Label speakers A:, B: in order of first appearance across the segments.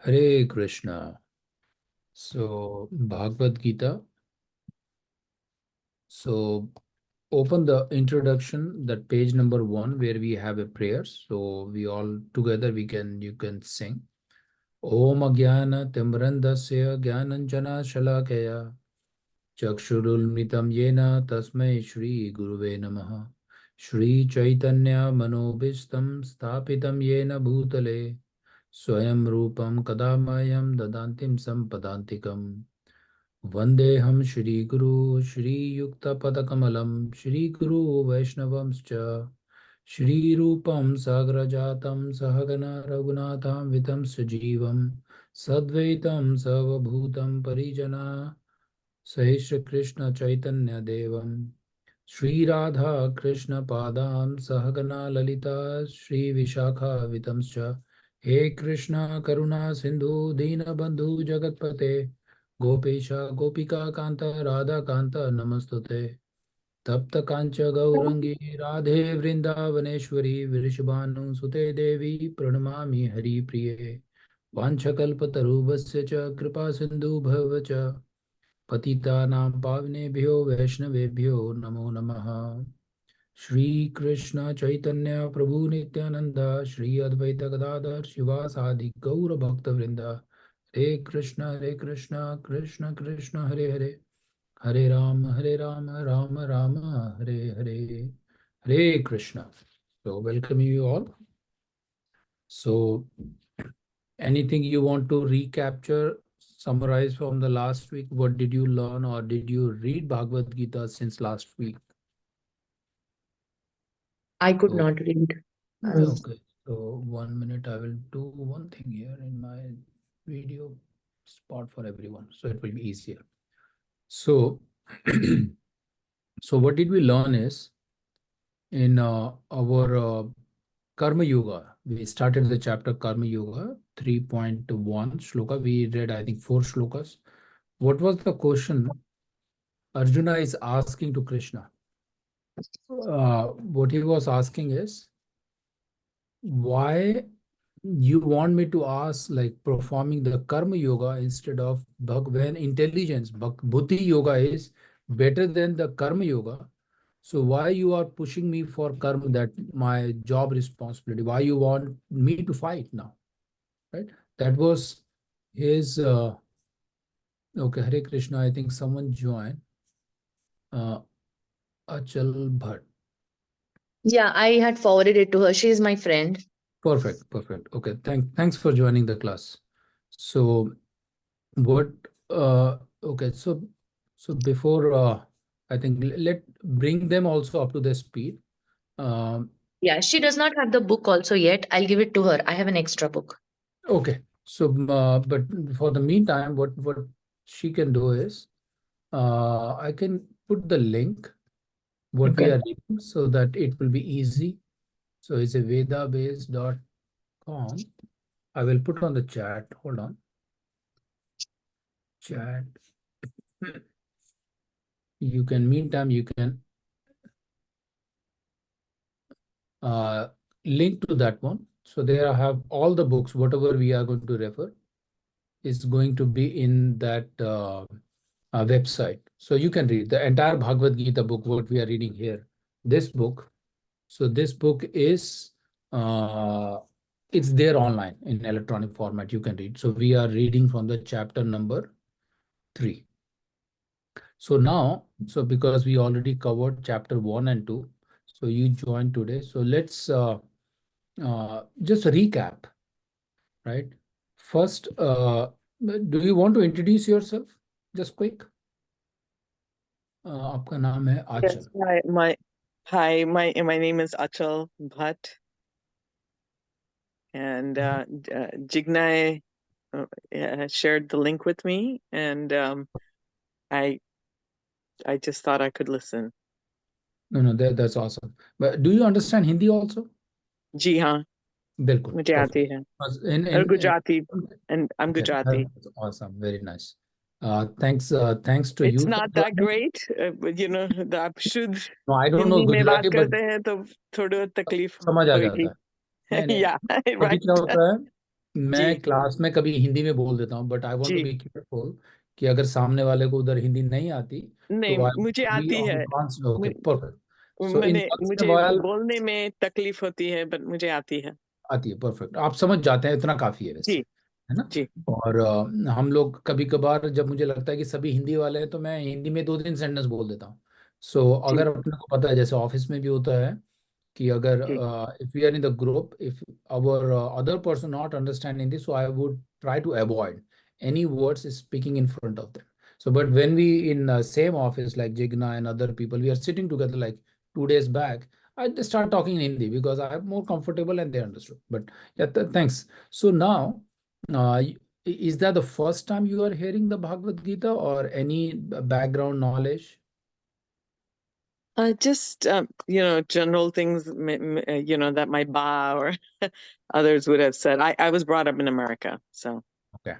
A: Hare Krishna. So, Bhagavad Gita. So, open the introduction, that page number 1, where we have a prayer. So, we all together you can sing. Om Agyana Timrandasya Gyananjana Shalakaya Chakshurulmitam Yena Tasmai Shri Guruve Namaha Shri Chaitanya Manobhistam Sthapitam Yena Bhutale Swayam Rupam Kadamayam Dadantim Sampadantikam Vandeham Shri Guru Shri Yukta Padakamalam Shri Guru Vaishnavamscha Shri Rupam Sagrajatam Sahagana Raghunatham Vitam Sajivam Sadvaitam Savabhutam Parijana Sahishra Krishna Chaitanya Devam Shri Radha Krishna Padam Sahagana Lalita Shri Vishakha Vitamscha He Krishna Karuna Sindhu Deenabandhu Jagatpate Gopesha Gopika Kanta Radha Kanta Namastute Tapta Kancha Gaurangi Radhe Vrindavaneshwari Virishabhanu Sute Devi Pranamami Hari Priye Vanchakalpatarubhasya cha Kripa Sindhu Bhavacha पतितानां पावनेभ्यो वैष्णवेभ्यो नमो नमः। श्री कृष्ण चैतन्य प्रभु नित्यानंद श्री अद्वैत गदाधर शिवासादि गौर भक्त वृंद हरे Krishna Krishna Krishna Hare Hare Hare Ram Ram Ram Hare Hare Hare Krishna. So welcome you all. So anything you want to recapture, summarize from the last week? What did you learn, or did you read Bhagavad Gita since last week?
B: I could
A: So,
B: not read.
A: okay. So 1 minute, I will do one thing here in my video spot for everyone, so it will be easier. So, so what did we learn is in our Karma Yoga. We started the chapter Karma Yoga 3.1 shloka. We read, I think, 4 shlokas. What was the question Arjuna is asking to Krishna? What he was asking is, why you want me to ask, like, performing the Karma Yoga instead of when intelligence, Buddhi Yoga is better than the Karma Yoga. So why you are pushing me for karma, that my job responsibility? Why you want me to fight now? Right? That was his. Okay, Hare Krishna. I think someone joined. Achal Bhatt.
B: Yeah, I had forwarded it to her. She is my friend.
A: Perfect, perfect. Okay, thanks for joining the class. So what? Okay, so before I think let bring them also up to the speed. Um,
B: Yeah, she does not have the book also yet. I'll give it to her. I have an extra book.
A: okay, so but for the meantime, what she can do is I can put the link what we
B: Okay.
A: are reading so that it will be easy. So it's a vedabase.com. I will put on the chat. Hold on. Chat. You can, meantime, you can link to that one. So there I have all the books, whatever we are going to refer is going to be in that website. So you can read the entire Bhagavad Gita book, what we are reading here. This book. So this book is, it's there online in electronic format. You can read. So we are reading from the chapter number 3. So now, so because we already covered chapter 1 and 2, so you joined today. So let's just recap, right? First, do you want to introduce yourself? Just quick. आपका नाम है आचल.
C: Yes, my name is Achal Bhatt, and Jignai shared the link with me, and I just thought I could listen.
A: No, that's awesome. But do you understand Hindi also?
C: जी हाँ,
A: बिल्कुल.
C: मुझे आती है.
A: In
C: और Gujarati, and I'm Gujarati.
A: That's awesome. Very nice. Thanks to
C: It's
A: you.
C: not that great, but you know, आप शुद्ध
A: No, I don't know
C: Hindi में बात
A: Gujarati, but
C: करते हैं तो थोड़ा तकलीफ
A: समझ आ
C: होगी.
A: जाता है. नहीं,
C: Yeah,
A: अभी
C: right.
A: क्या होता है मैं क्लास में कभी हिंदी में बोल देता हूँ, बट आई वांट टू
C: जी
A: बी केयरफुल कि अगर सामने वाले को उधर हिंदी नहीं आती
C: नहीं,
A: तो आई
C: मुझे
A: बी
C: आती
A: ऑन
C: है।
A: Okay, perfect. सो इन
C: मैंने
A: वंस इन
C: मुझे
A: व्हाइल
C: बोलने में तकलीफ होती है, बट मुझे आती है।
A: आती है, परफेक्ट, आप समझ जाते हैं, इतना काफी है वैसे,
C: जी
A: है ना।
C: जी
A: और हम लोग कभी कभार जब मुझे लगता है कि सभी हिंदी वाले हैं तो मैं हिंदी में 2-3 सेंटेंस बोल देता हूँ। सो
C: जी
A: अगर अपने को पता है, जैसे ऑफिस में भी होता है कि अगर
C: जी
A: if we are in the group, if our other person not understanding this, so I would try to avoid any words speaking in front of them. So but when we in same office like Jigna and other people, we are sitting together like 2 days back, I just start talking in Hindi because I am more comfortable and they understood. But yeah, thanks. So now, is that the first time you are hearing the Bhagavad Gita or any background knowledge?
C: just general things, that my ba or others would have said. I was brought up in America, so
A: Okay.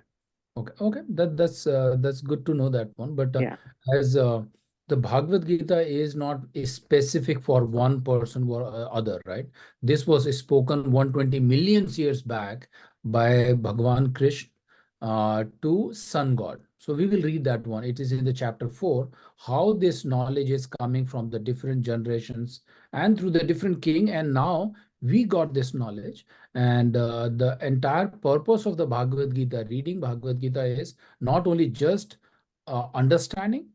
A: Okay, okay, that's good to know that one. But
C: yeah.
A: as the Bhagavad Gita is not specific for one person or other, right? This was spoken 120 million years back by Bhagwan Krishna to Sun God. So we will read that one. It is in the chapter 4, how this knowledge is coming from the different generations and through the different king, and now we got this knowledge. And the entire purpose of the Bhagavad Gita, reading Bhagavad Gita, is not only just understanding,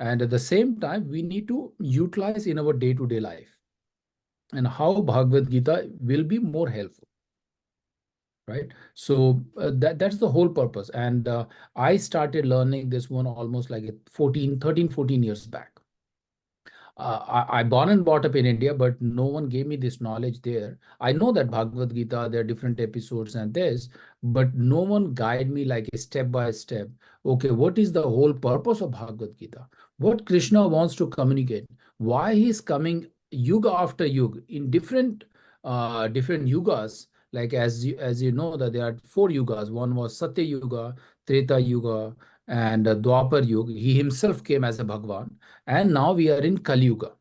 A: and at the same time, we need to utilize in our day-to-day life, and how Bhagavad Gita will be more helpful, right? So that's the whole purpose. And I started learning this one almost like 14 years back. I born and brought up in India, but no one gave me this knowledge there. I know that Bhagavad Gita, there are different episodes and this, but no one guide me like a step by step. Okay, what is the whole purpose of Bhagavad Gita? What Krishna wants to communicate? Why he is coming yuga after yuga in different yugas? Like as you know that there are 4 yugas. One was Satya Yuga, Treta Yuga, and Dwapar Yuga. He himself came as a Bhagwan, and now we are in Kali Yuga,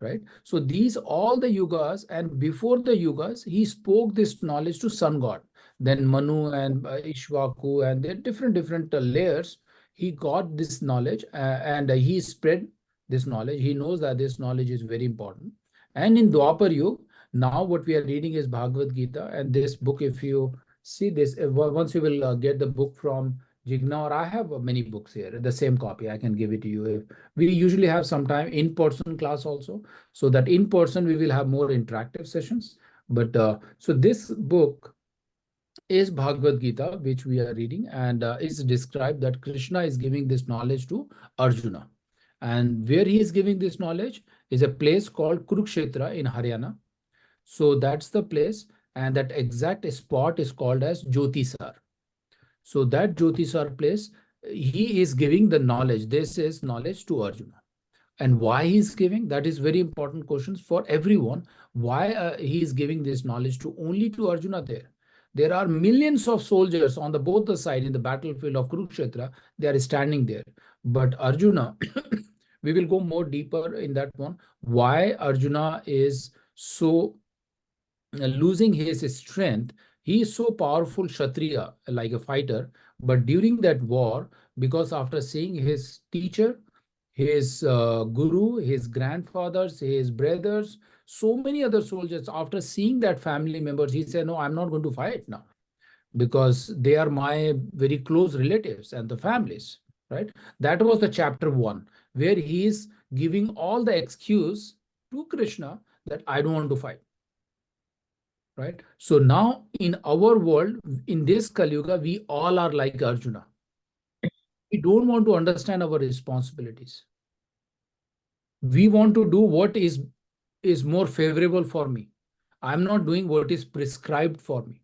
A: right? So these all the yugas, and before the yugas he spoke this knowledge to sun god, then Manu and Ishwaku, and there are different layers. He got this knowledge, and he spread this knowledge. He knows that this knowledge is very important. And in Dwapar Yuga, now what we are reading is Bhagavad Gita, and this book, if you see this, once you will get the book from Jigna, or I have many books here, the same copy, I can give it to you. If we usually have some time in-person class also, so that in person we will have more interactive sessions. But so this book is Bhagavad Gita, which we are reading, and it's described that Krishna is giving this knowledge to Arjuna. And where he is giving this knowledge is a place called Kurukshetra in Haryana. So that's the place, and that exact spot is called as Jyotisar. So that Jyotisar place, he is giving the knowledge. This is knowledge to Arjuna. And why he is giving, that is very important questions for everyone. Why he is giving this knowledge to only to Arjuna? There are millions of soldiers on the both the side in the battlefield of Kurukshetra. They are standing there, but Arjuna we will go more deeper in that one. Why Arjuna is so losing his strength? He is so powerful Kshatriya, like a fighter, but during that war, because after seeing his teacher, his guru, his grandfathers, his brothers, so many other soldiers, after seeing that family members, he said, no, I'm not going to fight now because they are my very close relatives and the families, right? That was the chapter 1, where he is giving all the excuse to Krishna that I don't want to fight, right? So now in our world, in this Kali Yuga, we all are like Arjuna. We don't want to understand our responsibilities. We want to do what is more favorable for me. I'm not doing what is prescribed for me.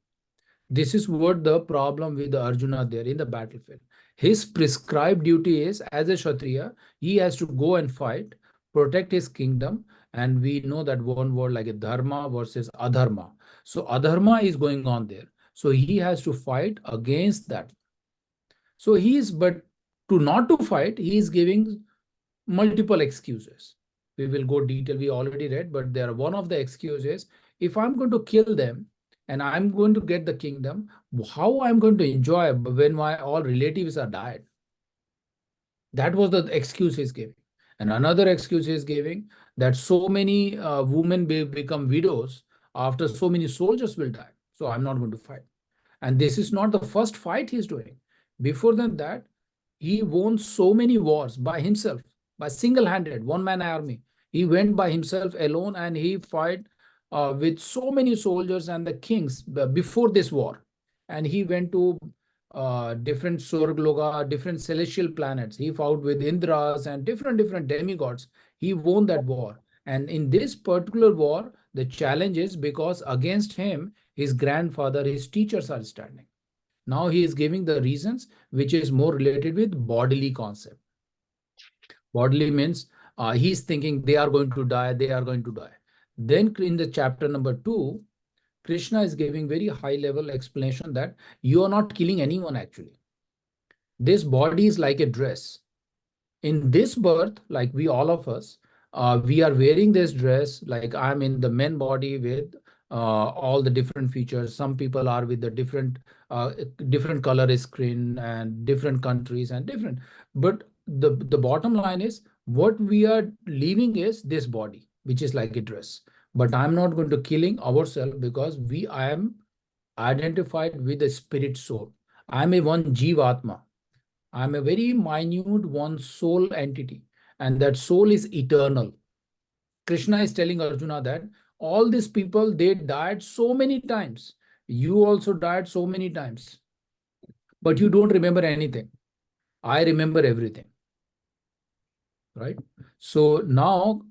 A: This is what the problem with the Arjuna there in the battlefield. His prescribed duty is, as a Kshatriya, he has to go and fight, protect his kingdom. And we know that one word like a dharma versus adharma. So adharma is going on there. So he has to fight against that. So he is, but to not to fight, he is giving multiple excuses. We will go detail, we already read, but there are one of the excuses, if I'm going to kill them and I'm going to get the kingdom. How I'm going to enjoy when my all relatives are died? That was the excuse he's giving. And another excuse he's giving, that so many women become widows after so many soldiers will die. So I'm not going to fight. And this is not the first fight he's doing. Before than that, he won so many wars by himself, by single-handed, one-man army. He went by himself alone and he fought with so many soldiers and the kings before this war. And he went to different Swargloka, different celestial planets. He fought with Indras and different demigods. He won that war. And in this particular war, the challenge is because against him, his grandfather, his teachers are standing. Now he is giving the reasons which is more related with bodily concept. Bodily means he's thinking they are going to die, they are going to die. Then in the chapter number 2, Krishna is giving very high level explanation that you are not killing anyone actually. This body is like a dress. In this birth, like we all of us, we are wearing this dress, like I'm in the men body with all the different features. Some people are with the different color skin and different countries and different. But the bottom line is what we are leaving is this body, which is like a dress. But I'm not going to killing ourselves because I am identified with the spirit soul. I'm a one Jivatma. I'm a very minute one soul entity, and that soul is eternal. Krishna is telling Arjuna that all these people, they died so many times. You also died so many times, but you don't remember anything. I remember everything, right? So now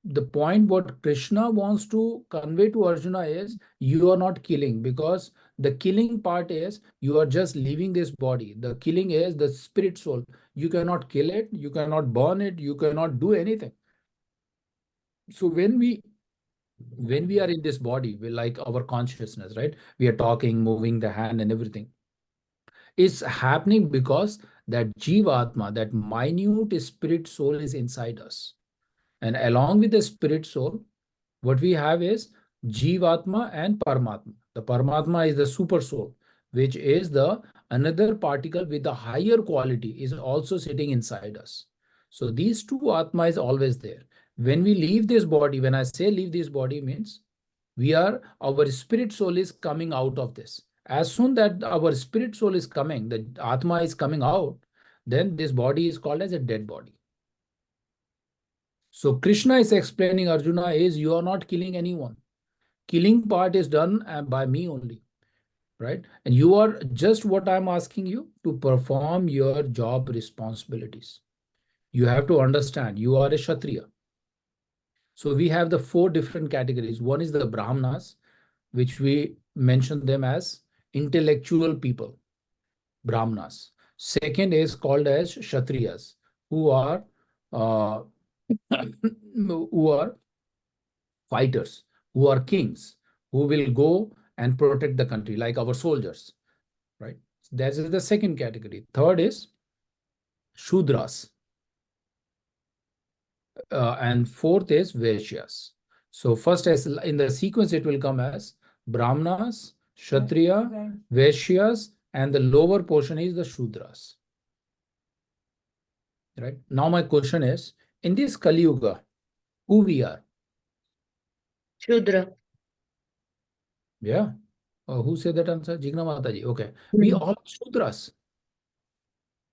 A: the point what Krishna wants to convey to Arjuna is you are not killing, because the killing part is you are just leaving this body. The killing is the spirit soul. You cannot kill it, you cannot burn it, you cannot do anything. So when we are in this body, we like our consciousness, right? We are talking, moving the hand and everything. It's happening because that Jivatma, that minute spirit soul is inside us. And along with the spirit soul, what we have is Jivatma and Paramatma. The Paramatma is the super soul, which is the another particle with the higher quality is also sitting inside us. So these two Atma is always there. When we leave this body, when I say leave this body means our spirit soul is coming out of this. As soon that our spirit soul is coming, the Atma is coming out, then this body is called as a dead body. So Krishna is explaining Arjuna is you are not killing anyone. Killing part is done by me only, right? And you are just what I'm asking you to perform your job responsibilities. You have to understand you are a Kshatriya. So we have the 4 different categories. One is the Brahmanas, which we mention them as intellectual people, Brahmanas. Second is called as Kshatriyas, who are uh, who are fighters, who are kings, who will go and protect the country, like our soldiers, right? That is the second category. Third is Shudras. And fourth is Vaishyas. So first, as in the sequence, it will come as Brahmanas, Kshatriya, Vaishyas, and the lower portion is the Shudras. Right? Now my question is, in this Kali Yuga, who we are?
B: Shudra.
A: Yeah. Who said that answer? Jigna Mataji. Okay. We all are Shudras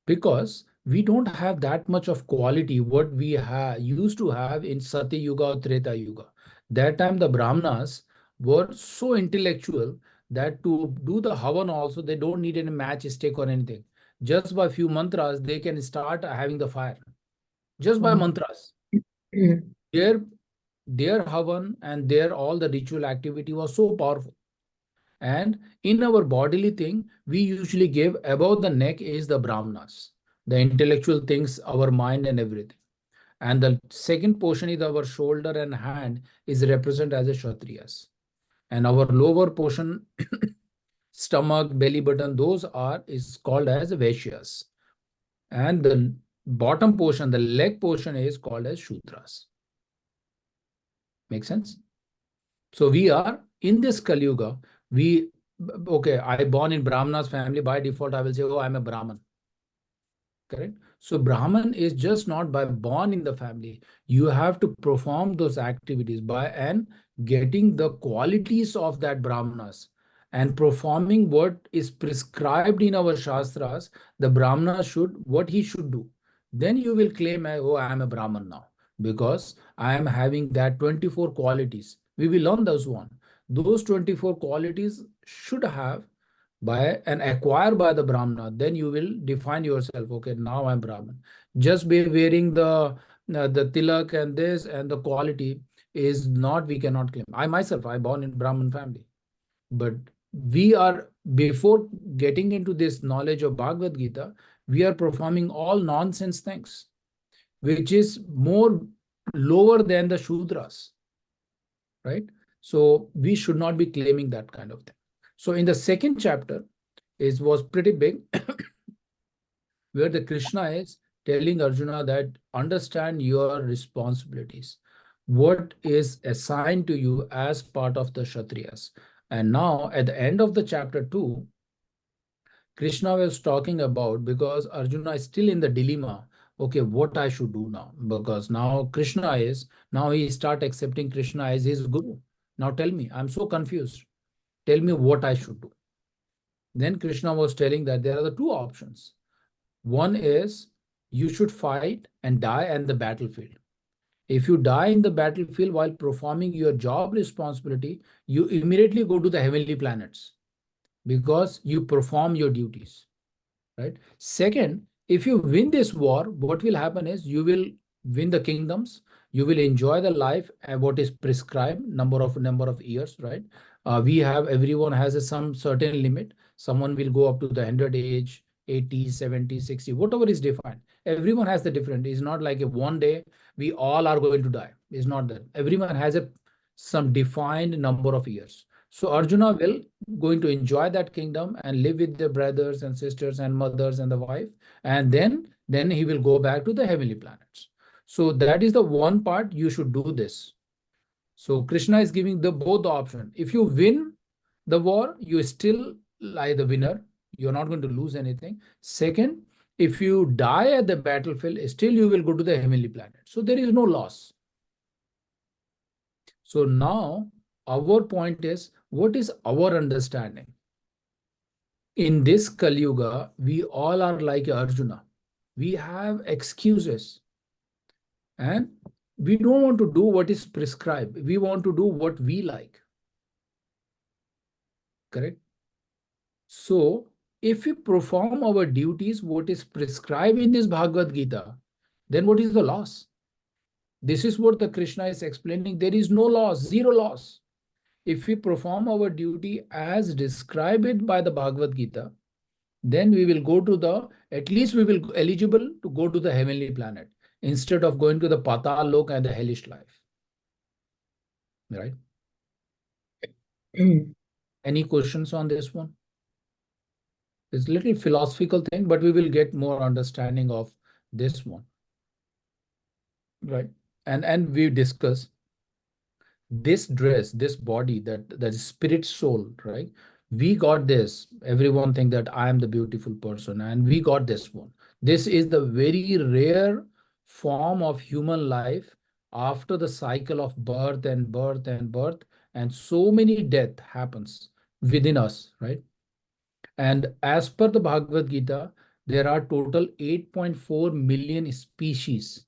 A: because we don't have that much of quality what we used to have in Satya Yuga or Treta Yuga. That time the Brahmanas were so intellectual that to do the Havan also, they don't need any matchstick or anything. Just by few mantras, they can start having the fire. Just by mantras. Their Havan and their all the ritual activity was so powerful. And in our bodily thing, we usually give above the neck is the Brahmanas, the intellectual things, our mind and everything. And the second portion is our shoulder and hand is represented as a Kshatriyas. And our lower portion, stomach, belly button, those is called as Vaishyas. And the bottom portion, the leg portion is called as Shudras. Make sense? So we are in this Kali Yuga, Okay, I born in Brahmana's family, by default, I will say, oh, I'm a Brahman. Correct? So Brahman is just not by born in the family. You have to perform those activities by and getting the qualities of that Brahmanas and performing what is prescribed in our Shastras, the Brahmana should, what he should do. Then you will claim, oh, I am a Brahman now because I am having that 24 qualities. We will learn those one. Those 24 qualities should have by and acquired by the Brahmana, then you will define yourself. Okay, now I'm Brahman. Just be wearing the tilak and this and the quality is not, we cannot claim. I myself, I born in Brahman family, but we are, before getting into this knowledge of Bhagavad Gita, we are performing all nonsense things, which is more lower than the Shudras, right? So we should not be claiming that kind of thing. So in the second chapter, was pretty big, where the Krishna is telling Arjuna that understand your responsibilities, what is assigned to you as part of the Kshatriyas. And now at the end of the chapter 2, Krishna was talking about, because Arjuna is still in the dilemma, okay, what I should do now, because now Krishna is, now he start accepting Krishna as his guru. Now tell me, I'm so confused. Tell me what I should do. Then Krishna was telling that there are the two options. One is you should fight and die on the battlefield. If you die in the battlefield while performing your job responsibility, you immediately go to the heavenly planets because you perform your duties, right? Second, if you win this war, what will happen is you will win the kingdoms, you will enjoy the life and what is prescribed number of years, right? We have, everyone has some certain limit. Someone will go up to the 100 age, 80, 70, 60, whatever is defined. Everyone has the different. It's not like a one day we all are going to die. It's not that. Everyone has a some defined number of years. So Arjuna will going to enjoy that kingdom and live with the brothers and sisters and mothers and the wife, and then he will go back to the heavenly planets. So that is the one part you should do this. So Krishna is giving the both the option. If you win the war, you still like the winner. You're not going to lose anything. Second, if you die at the battlefield, still you will go to the heavenly planet. So there is no loss. So now our point is, what is our understanding? In this Kali Yuga, we all are like Arjuna. We have excuses and we don't want to do what is prescribed. We want to do what we like. Correct? So if we perform our duties, what is prescribed in this Bhagavad Gita, then what is the loss? This is what the Krishna is explaining. There is no loss, zero loss. If we perform our duty as described by the Bhagavad Gita, then we will go to the, at least we will eligible to go to the heavenly planet instead of going to the Patal Lok and the hellish life. Right? Any questions on this one? It's a little philosophical thing, but we will get more understanding of this one. Right? And we discuss this dress, this body, that is spirit soul, right? We got this. Everyone think that I am the beautiful person, and we got this one. This is the very rare form of human life after the cycle of birth and birth and birth, and so many death happens within us, right? And as per the Bhagavad Gita, there are total 8.4 million species.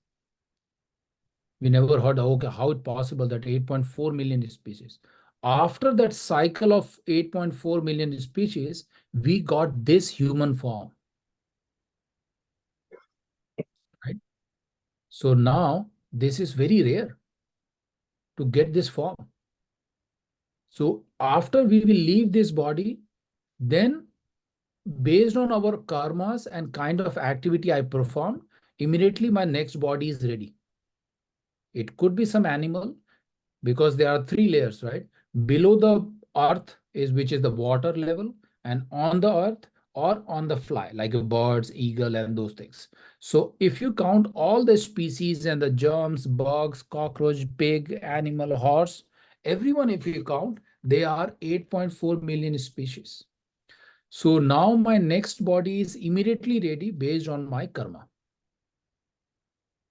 A: We never heard, okay, how it possible that 8.4 million species. After that cycle of 8.4 million species, we got this human form. Right? So now this is very rare to get this form. So after we will leave this body, then based on our karmas and kind of activity I perform, immediately my next body is ready. It could be some animal, because there are three layers, right? Below the earth is, which is the water level, and on the earth or on the fly, like birds, eagle, and those things. So if you count all the species and the germs, bugs, cockroach, pig, animal, horse, everyone, if you count, They are 8.4 million species. So now my next body is immediately ready based on my karma.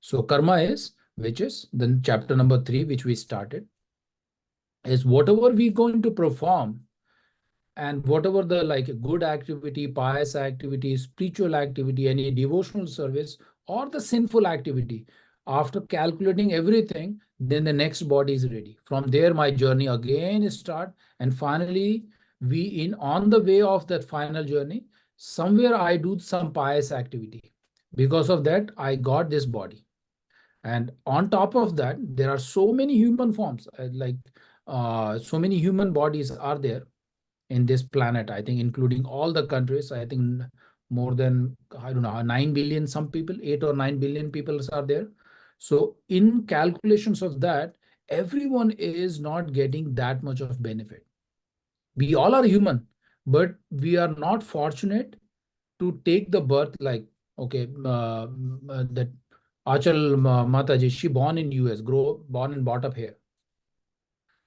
A: So karma is, which is the chapter number 3, which we started, is whatever we're going to perform and whatever the like good activity, pious activity, spiritual activity, any devotional service, or the sinful activity, after calculating everything, then the next body is ready. From there, my journey again start, and finally, we in on the way of that final journey, somewhere I do some pious activity. Because of that, I got this body. And on top of that, there are so many human forms, so many human bodies are there in this planet, I think, including all the countries. I think more than, I don't know, 9 billion, some people, 8 or 9 billion people are there. So in calculations of that, everyone is not getting that much of benefit. We all are human, but we are not fortunate to take the birth like, okay, that Achal Mataji, she born in US, born and brought up here.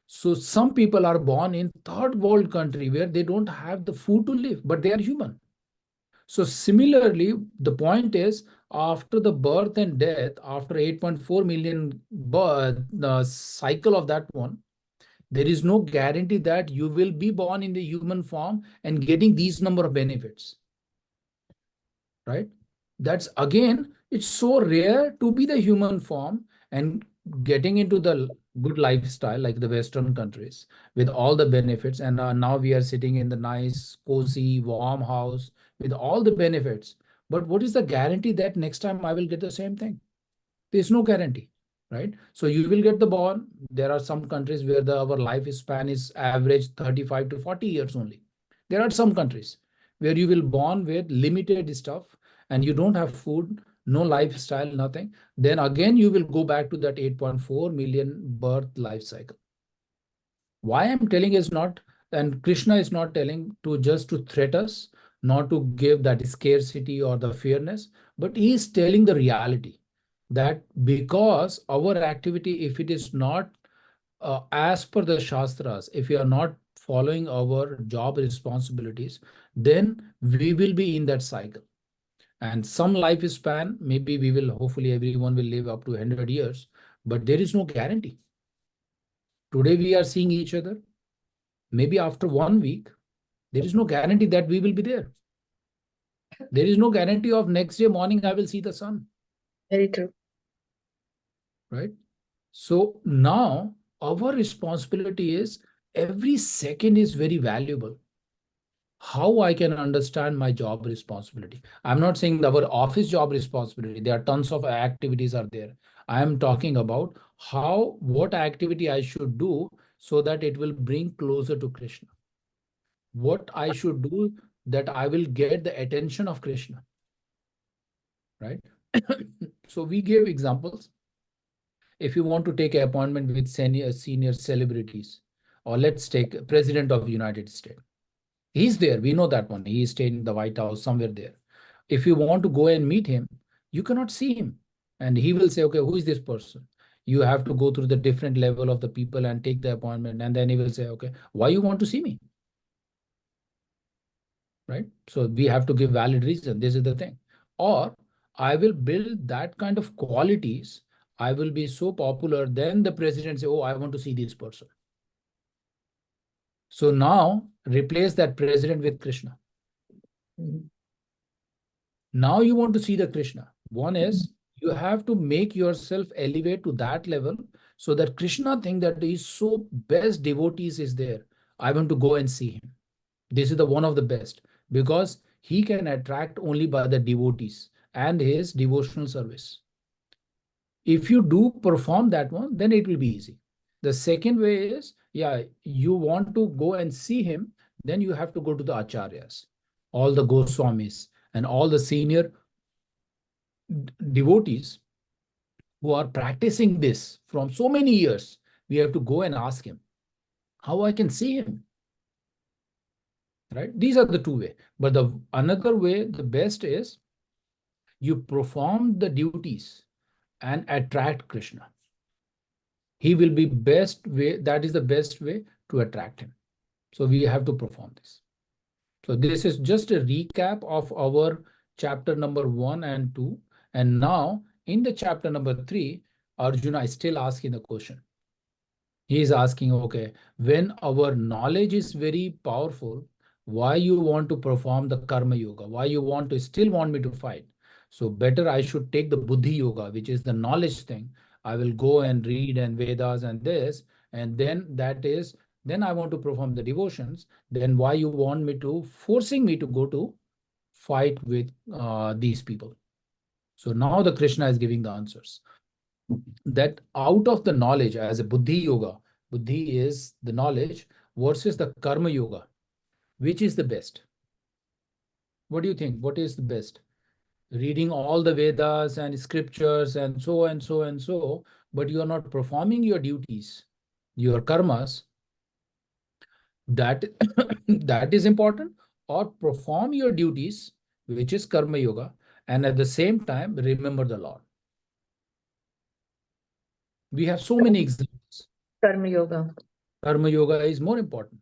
A: So some people are born in third world country where they don't have the food to live, but they are human. So similarly, the point is after the birth and death, after 8.4 million birth, the cycle of that one, there is no guarantee that you will be born in the human form and getting these number of benefits, right? That's again, it's so rare to be the human form and getting into the good lifestyle like the Western countries with all the benefits. And now we are sitting in the nice, cozy, warm house with all the benefits. But what is the guarantee that next time I will get the same thing? There's no guarantee, right? So you will get the born. There are some countries where our lifespan is average 35 to 40 years only. There are some countries where you will born with limited stuff and you don't have food, no lifestyle, nothing. Then again, you will go back to that 8.4 million birth life cycle. Why I'm telling is not, and Krishna is not telling to just to threat us, not to give that scarcity or the fearness, but he is telling the reality that because our activity, if it is not as per the Shastras, if we are not following our job responsibilities, then we will be in that cycle. And some lifespan, maybe we will, hopefully everyone will live up to 100 years, but there is no guarantee. Today we are seeing each other. Maybe after 1 week, there is no guarantee that we will be there. There is no guarantee of next day morning I will see the sun.
B: Very true.
A: Right? So now our responsibility is every second is very valuable. How I can understand my job responsibility. I'm not saying our office job responsibility. There are tons of activities are there. I am talking about what activity I should do so that it will bring closer to Krishna. What I should do that I will get the attention of Krishna. Right? So we gave examples. If you want to take an appointment with senior celebrities, or let's take President of the United States. He's there. We know that one. He is staying in the White House, somewhere there. If you want to go and meet him, you cannot see him. And he will say, okay, who is this person? You have to go through the different level of the people and take the appointment. And then he will say, okay, why you want to see me? Right? So we have to give valid reason. This is the thing. Or I will build that kind of qualities. I will be so popular. Then the president say, oh, I want to see this person. So now replace that president with Krishna. Now you want to see the Krishna. One is you have to make yourself elevate to that level so that Krishna think that is so best devotees is there. I want to go and see him. This is the one of the best because he can attract only by the devotees and his devotional service. If you do perform that one, then it will be easy. The second way is, yeah, you want to go and see him, then you have to go to the acharyas, all the Goswamis, and all the senior devotees who are practicing this from so many years. We have to go and ask him how I can see him. Right? These are the two ways. But the another way, the best is you perform the duties and attract Krishna. He will be best way. That is the best way to attract him. So we have to perform this. So this is just a recap of our chapter number 1 and 2. And now in the chapter number 3, Arjuna is still asking the question. He is asking, okay, when our knowledge is very powerful, why you want to perform the karma yoga? Why you want to still want me to fight? So better I should take the buddhi yoga, which is the knowledge thing. I will go and read and Vedas and this, and then I want to perform the devotions. Then why you want me to forcing me to go to fight with these people? So now the Krishna is giving the answers that out of the knowledge as a buddhi yoga, buddhi is the knowledge versus the karma yoga, which is the best? What do you think? What is the best? Reading all the Vedas and scriptures and so and so and so, but you are not performing your duties, your karmas, that that is important, or perform your duties, which is karma yoga, and at the same time remember the Lord. We have so many examples.
B: Karma yoga.
A: Karma yoga is more important.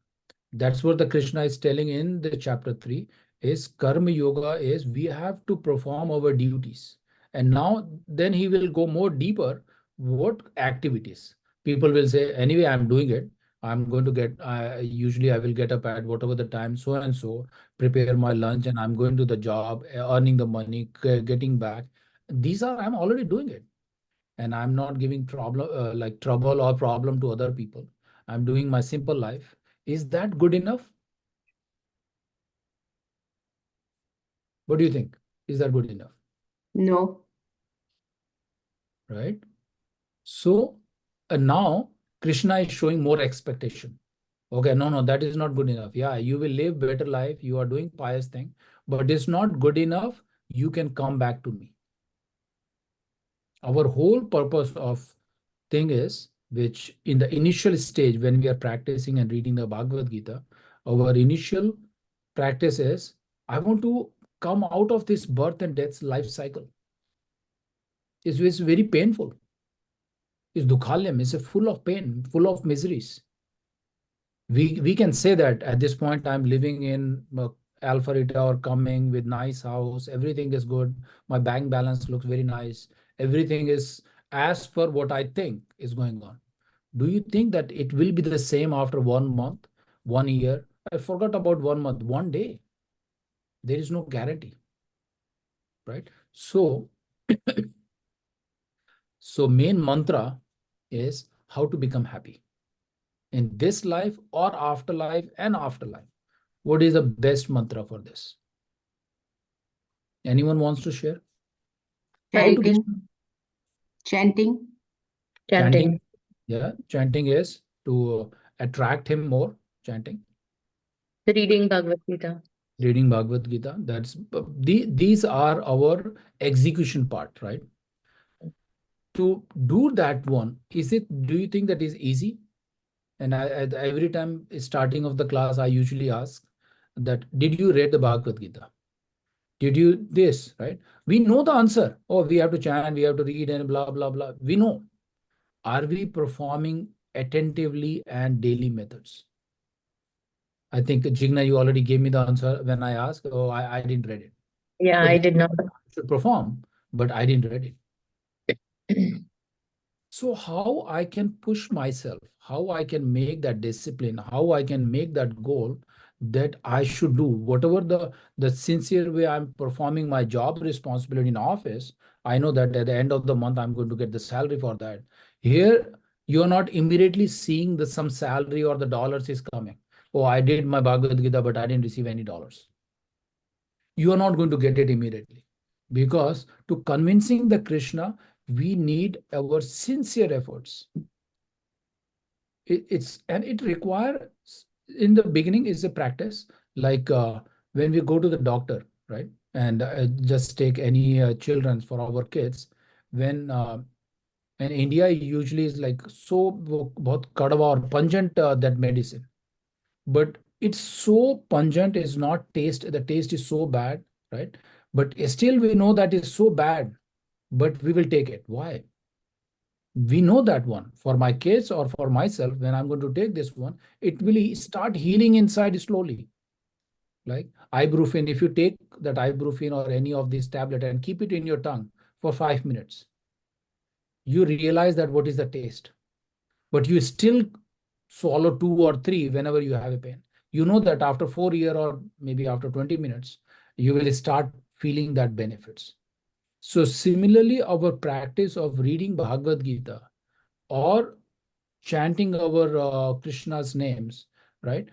A: That's what the Krishna is telling in the chapter 3 is karma yoga is we have to perform our duties. And now then he will go more deeper. What activities? People will say, anyway, I'm doing it. I'm going to usually I will get up at whatever the time, so and so, prepare my lunch, and I'm going to the job, earning the money, getting back. I'm already doing it. And I'm not giving trouble or problem to other people. I'm doing my simple life. Is that good enough? What do you think? Is that good enough?
D: No.
A: Right? So now Krishna is showing more expectation. Okay, no, that is not good enough. Yeah, you will live better life. You are doing pious thing, but it's not good enough. You can come back to me. Our whole purpose of thing is, which in the initial stage when we are practicing and reading the Bhagavad Gita, our initial practice is, I want to come out of this birth and death life cycle. It's very painful. It's dukhalyam. It's full of pain, full of miseries. We can say that at this point I'm living in Alpharetta or coming with nice house. Everything is good. My bank balance looks very nice. Everything is as per what I think is going on. Do you think that it will be the same after 1 month, 1 year? I forgot about 1 month, one day. There is no guarantee, right? So, so main mantra is how to become happy in this life or afterlife and afterlife. What is the best mantra for this? Anyone wants to share? How to
D: Chanting. Chanting.
B: Chanting.
A: Yeah, chanting is to attract him more. Chanting,
B: Reading Bhagavad Gita.
A: reading Bhagavad Gita. These are our execution part, right? To do that one, do you think that is easy? And every time starting of the class, I usually ask that, did you read the Bhagavad Gita? Did you this, right? We know the answer. Oh, we have to chant, we have to read and blah, blah, blah. We know. Are we performing attentively and daily methods? I think, Jigna, you already gave me the answer when I asked. Oh, I didn't read it.
B: Yeah,
A: But
B: I did not.
A: I should perform, but I didn't read it. So how I can push myself, how I can make that discipline, how I can make that goal that I should do whatever the sincere way I'm performing my job responsibility in office. I know that at the end of the month I'm going to get the salary for that. Here you're not immediately seeing the some salary or the dollars is coming. Oh, I did my Bhagavad Gita, but I didn't receive any dollars. You are not going to get it immediately, because to convincing the Krishna, we need our sincere efforts. It requires, in the beginning is a practice, like when we go to the doctor, right? And just take any children for our kids. When in India usually is like so bahut kadwa or pungent that medicine, but it's so pungent, is not taste, the taste is so bad, right? But still we know that is so bad, but we will take it. Why? We know that one. For my kids or for myself, when I'm going to take this one, it will start healing inside slowly. Like ibuprofen, if you take that ibuprofen or any of these tablet and keep it in your tongue for 5 minutes, you realize that what is the taste, but you still swallow 2 or 3 whenever you have a pain. You know that after 4 years or maybe after 20 minutes, you will start feeling that benefits. So similarly, our practice of reading Bhagavad Gita or chanting our Krishna's names, right?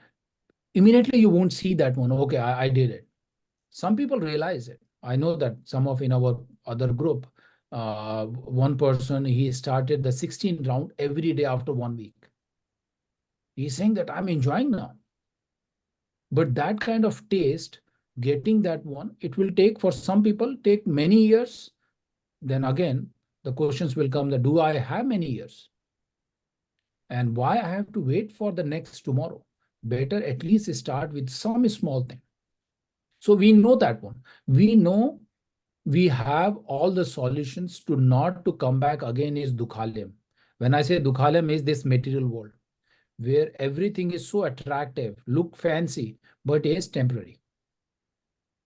A: Immediately you won't see that one. Okay, I did it. Some people realize it. I know that some of in our other group, one person, he started the 16 round every day after 1 week. He's saying that I'm enjoying now. But that kind of taste, getting that one, it will take for some people take many years. Then again, the questions will come that do I have many years? And why I have to wait for the next tomorrow? Better at least start with some small thing. So we know that one. We know we have all the solutions to not to come back again is Dukhalayam. When I say Dukhalayam is this material world where everything is so attractive, look fancy, but is temporary.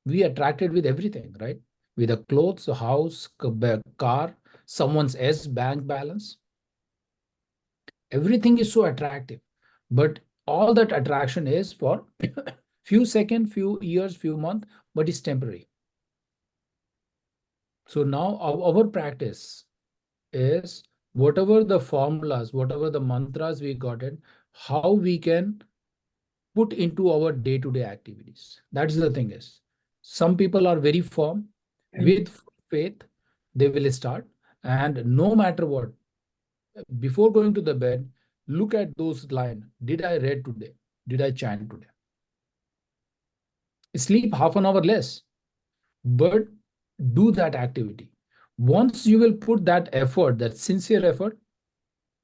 A: We attracted with everything, right? With the clothes, a house, car, someone's bank balance. Everything is so attractive, but all that attraction is for few seconds, few years, few months, but it's temporary. So now our practice is whatever the formulas, whatever the mantras we got it, how we can put into our day-to-day activities. That's the thing is, some people are very firm with faith, they will start, and no matter what, before going to the bed, look at those lines. Did I read today? Did I chant today? Sleep half an hour less, but do that activity. Once you will put that effort, that sincere effort,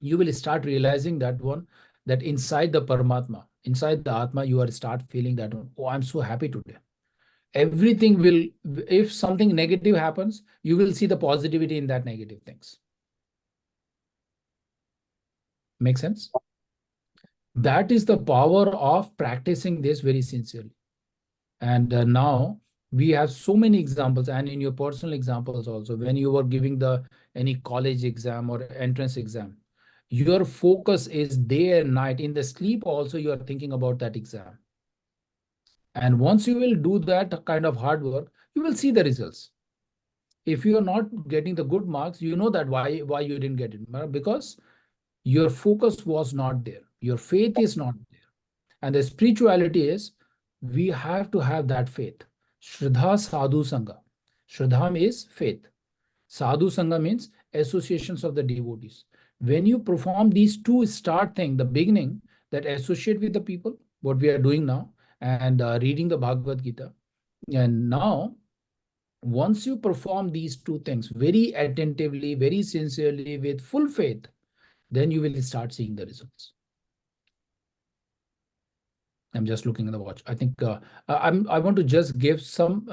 A: you will start realizing that one, that inside the Paramatma, inside the Atma, you are start feeling that one, oh, I'm so happy today. Everything will, if something negative happens, you will see the positivity in that negative things. Make sense? That is the power of practicing this very sincerely. And now we have so many examples, and in your personal examples also, when you were giving the any college exam or entrance exam, your focus is day and night. In the sleep also, you are thinking about that exam. And once you will do that kind of hard work, you will see the results. If you are not getting the good marks, you know that why you didn't get it. Because your focus was not there. Your faith is not there. And the spirituality is, we have to have that faith. Shraddha Sadhu Sangha. Shraddha is faith. Sadhu Sangha means associations of the devotees. When you perform these two start thing, the beginning that associate with the people, what we are doing now, and reading the Bhagavad Gita. And now, once you perform these two things very attentively, very sincerely, with full faith, then you will start seeing the results. I'm just looking at the watch. I think I want to just give some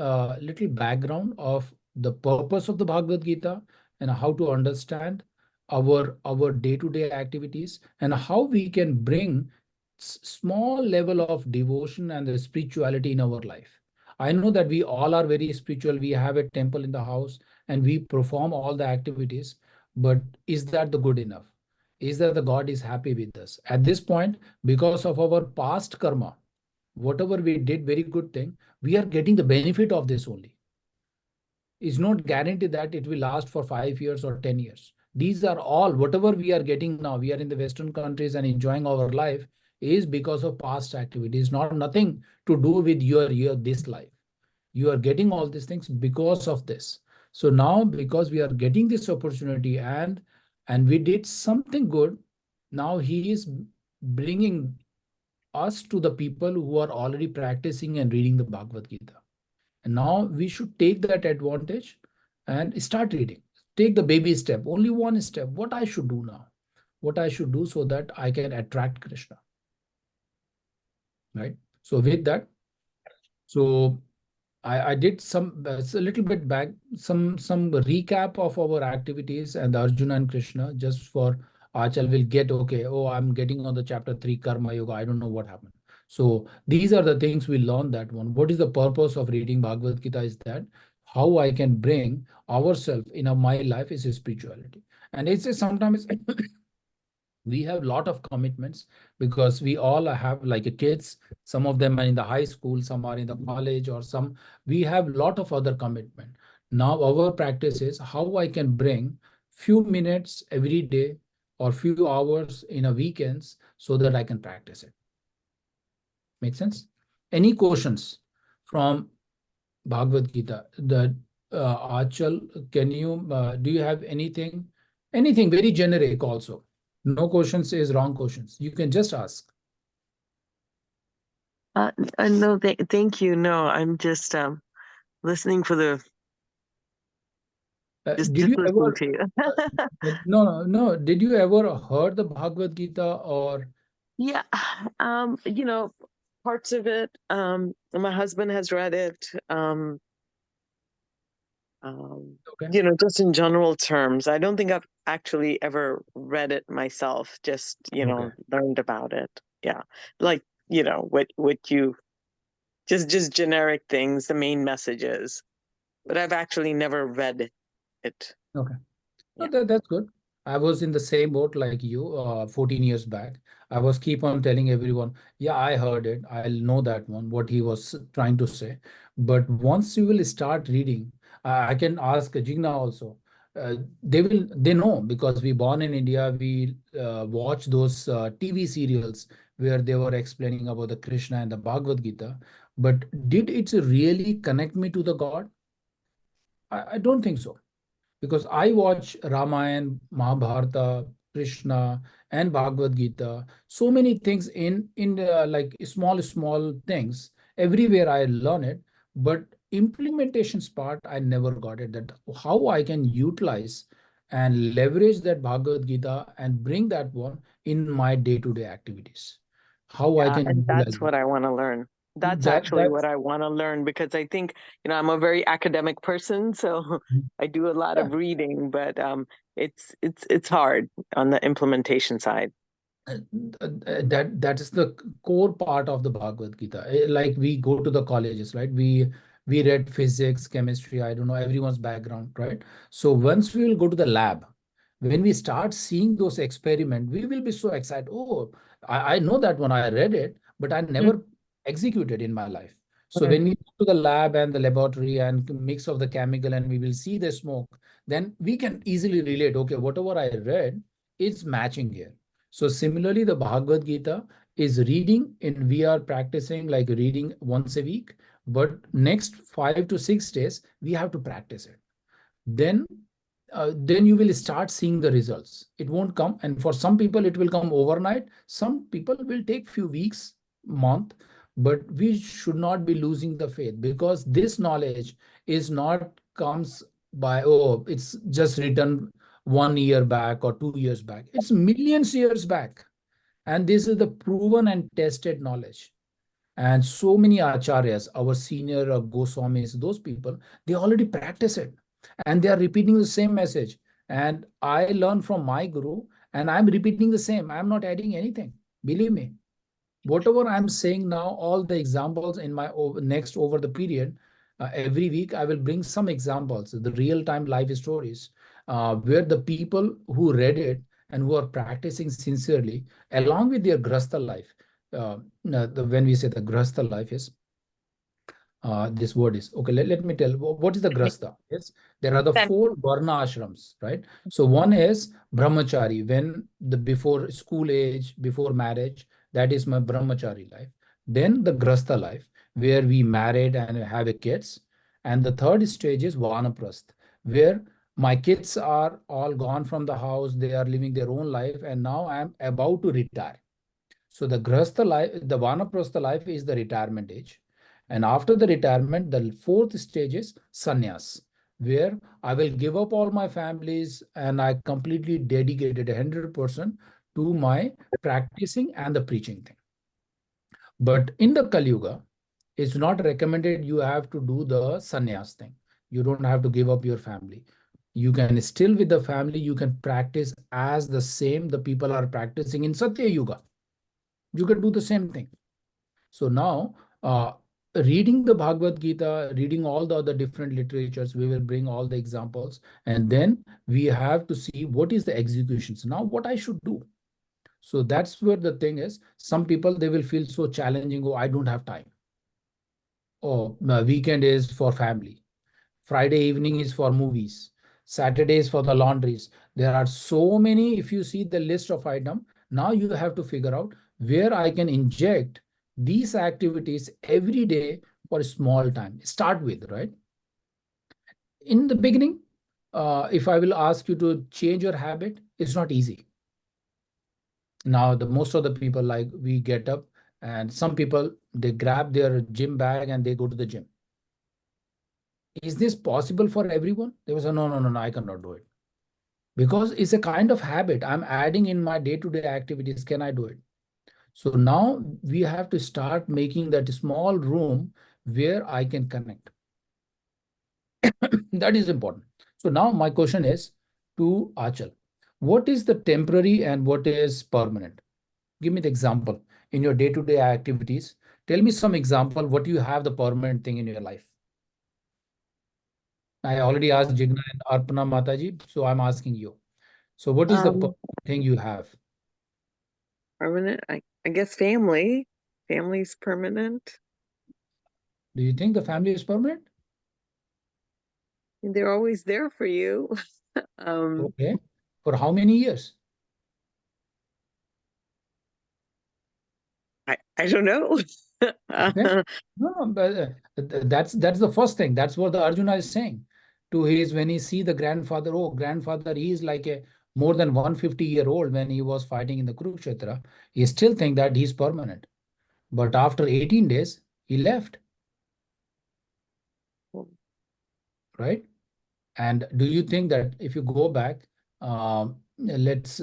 A: little background of the purpose of the Bhagavad Gita and how to understand our day-to-day activities and how we can bring small level of devotion and the spirituality in our life. I know that we all are very spiritual. We have a temple in the house and we perform all the activities, but is that the good enough? Is that the God is happy with us? At this point, because of our past karma, whatever we did, very good thing, we are getting the benefit of this only. It's not guaranteed that it will last for 5 years or 10 years. These are all, whatever we are getting now, we are in the Western countries and enjoying our life is because of past activities, not nothing to do with this life. You are getting all these things because of this. So now, because we are getting this opportunity and we did something good, now he is bringing us to the people who are already practicing and reading the Bhagavad Gita. And now we should take that advantage and start reading. Take the baby step, only one step. What I should do now? What I should do so that I can attract Krishna. Right? So with that, so I did some it's a little bit back some recap of our activities and Arjuna and Krishna just for Achal will get okay. Oh, I'm getting on the chapter 3 Karma Yoga. I don't know what happened. So these are the things we learned that one. What is the purpose of reading Bhagavad Gita is that how I can bring ourselves in my life is spirituality. And it's sometimes we have a lot of commitments because we all have like a kids, some of them are in the high school, some are in the college, or some we have a lot of other commitment. Now our practice is how I can bring few minutes every day or few hours in a weekends so that I can practice it. Make sense? Any questions from Bhagavad Gita? The Achal, can you do you have anything very generic also? No questions is wrong questions. You can just ask.
C: No, thank you. No, I'm just listening for the
A: Did
C: just
A: you
C: listening
A: ever?
C: to you.
A: No. Did you ever heard the Bhagavad Gita or?
C: Yeah, you know, parts of it. My husband has read it.
A: Okay.
C: You know, just in general terms. I don't think I've actually ever read it myself, just, you know,
A: Okay.
C: learned about it. Yeah. Like, you know, what you just generic things, the main messages. But I've actually never read it.
A: Okay. No,
C: Yeah.
A: that's good. I was in the same boat like you 14 years back. I was keep on telling everyone, yeah, I heard it. I'll know that one, what he was trying to say. But once you will start reading, I can ask Jigna also. They know because we born in India, we watch those TV serials where they were explaining about the Krishna and the Bhagavad Gita. But did it really connect me to the God? I don't think so because I watch Ramayana, Mahabharata, Krishna, and Bhagavad Gita. So many things in like small things. Everywhere I learn it, but implementations part I never got it. That how I can utilize and leverage that Bhagavad Gita and bring that one in my day-to-day activities. How I
C: Yeah,
A: can
C: and
A: utilize
C: that's
A: it.
C: what I want to learn. That's
A: That
C: actually what
A: that's
C: I want to learn because I think, you know, I'm a very academic person, so I do a lot
A: yeah.
C: of reading, but it's hard on the implementation side.
A: That is the core part of the Bhagavad Gita. Like we go to the colleges, right? We read physics, chemistry, I don't know everyone's background, right? So once we will go to the lab, when we start seeing those experiments, we will be so excited. Oh, I know that one. I read it, but I never executed in my life. So
C: Mhm.
A: when we go to the lab and the laboratory and mix of the chemical and we will see the smoke, then we can easily relate. Okay, whatever I read is matching here. So similarly, the Bhagavad Gita is reading and we are practicing like reading once a week, but next 5 to 6 days, we have to practice it. Then then you will start seeing the results. It won't come. And for some people, it will come overnight. Some people will take few weeks, month, but we should not be losing the faith because this knowledge is not comes by, oh, it's just written 1 year back or 2 years back. It's millions years back. And this is the proven and tested knowledge. And so many acharyas, our senior Goswamis, those people, they already practice it and they are repeating the same message. And I learned from my guru and I'm repeating the same. I'm not adding anything. Believe me. Whatever I'm saying now, all the examples in my next over the period, every week I will bring some examples, the real-time life stories, where the people who read it and who are practicing sincerely, along with their grasta life. When we say the grasta life is this word is okay. Let me tell what is the grasta. Yes, there are the
C: Then-
A: four varna ashrams, right? So one is brahmachari, when the before school age, before marriage, that is my brahmachari life. Then the grasta life, where we married and have a kids, and the third stage is vanaprasth, where my kids are all gone from the house, they are living their own life, and now I am about to retire. So the grahastha life, the vanaprastha life is the retirement age. And after the retirement, the fourth stage is sannyas, where I will give up all my families and I completely dedicated 100% to my practicing and the preaching thing. But in the Kali Yuga, It's not recommended you have to do the sannyas thing. You don't have to give up your family. You can still with the family, you can practice as the same the people are practicing in Satya Yuga. You can do the same thing. So now, reading the Bhagavad Gita, reading all the other different literatures, we will bring all the examples, and then we have to see what is the executions. Now, what I should do. So that's where the thing is. Some people, they will feel so challenging. Oh, I don't have time. Oh, weekend is for family. Friday evening is for movies. Saturday is for the laundries. There are so many. If you see the list of items, now you have to figure out where I can inject these activities every day for a small time. Start with, right? In the beginning, if I will ask you to change your habit, it's not easy. Now, the most of the people, like, we get up, and some people, they grab their gym bag and they go to the gym. Is this possible for everyone? They will say, no, no, no, no, I cannot do it. Because it's a kind of habit I'm adding in my day-to-day activities. Can I do it? So now we have to start making that small room where I can connect. That is important. So now my question is to Achal. What is the temporary and what is permanent? Give me the example in your day-to-day activities. Tell me some example what you have the permanent thing in your life. I already asked Jigna and Arpana Mataji, so I'm asking you. So what is the
C: Um,
A: thing you have?
C: Permanent, I guess family. Family's permanent.
A: Do you think the family is permanent?
C: They're always there for you.
A: Okay. For how many years?
C: I don't know.
A: Okay. No, but that's the first thing. That's what the Arjuna is saying to his when he see the grandfather. Oh, grandfather, he is like a more than 150-year-old when he was fighting in the Kurukshetra. He still think that he's permanent. But after 18 days, he left, right? And do you think that if you go back, let's,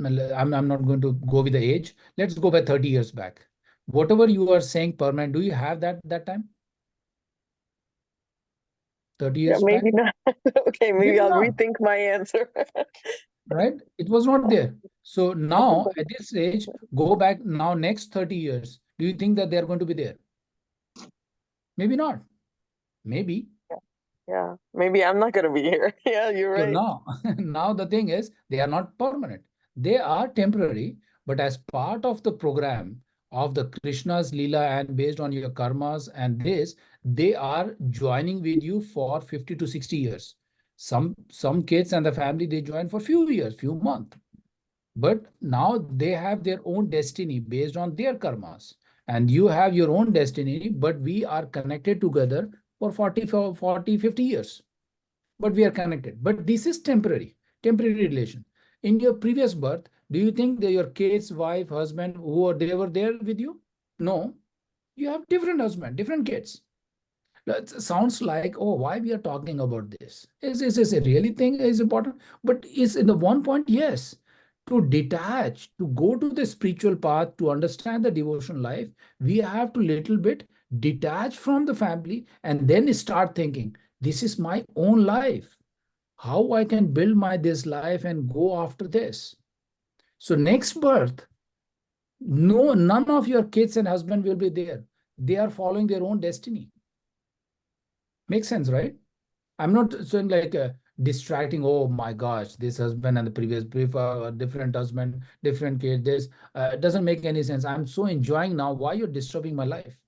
A: I'm not going to go with the age. Let's go by 30 years back. Whatever you are saying permanent, do you have that time? 30
C: Yeah,
A: years back?
C: maybe not. Okay, maybe
A: Maybe
C: I'll
A: not,
C: rethink my answer.
A: right? It was not there. So now at this age, go back now next 30 years. Do you think that they are going to be there? Maybe not. Maybe.
C: Yeah, maybe I'm not gonna be here. Yeah, you're
A: So
C: right.
A: now, now the thing is, they are not permanent. They are temporary, but as part of the program of the Krishna's Leela and based on your karmas and this, they are joining with you for 50 to 60 years. Some kids and the family, they join for few years, few months. But now they have their own destiny based on their karmas. And you have your own destiny, but we are connected together for 40, 50 years, but we are connected. But this is temporary relation. In your previous birth, do you think that your kids, wife, husband, they were there with you? No, you have different husband, different kids. That sounds like, oh, why we are talking about this? Is a really thing is important? But is in the one point, yes. To detach, to go to the spiritual path, to understand the devotional life, we have to little bit detach from the family and then start thinking, this is my own life. How I can build my this life and go after this. So next birth, no, none of your kids and husband will be there. They are following their own destiny. Makes sense, right? I'm not saying like distracting. Oh my gosh, this husband and the previous different husband, different kid. This doesn't make any sense. I'm so enjoying now. Why you're disturbing my life?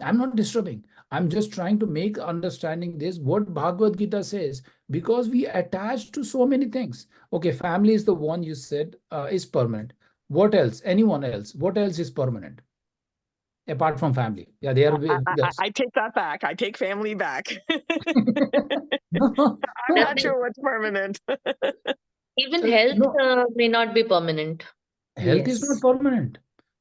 A: I'm not disturbing. I'm just trying to make understanding this what Bhagavad Gita says because we attach to so many things. Okay, family is the one you said is permanent. What else? Anyone else? What else is permanent apart from family? Yeah, they are with us.
C: I take that back. I take family back.
A: No,
C: I'm
A: no,
C: not sure what's permanent.
B: Even health
A: no.
B: may not be permanent.
A: Health is not
B: Yes.
A: permanent.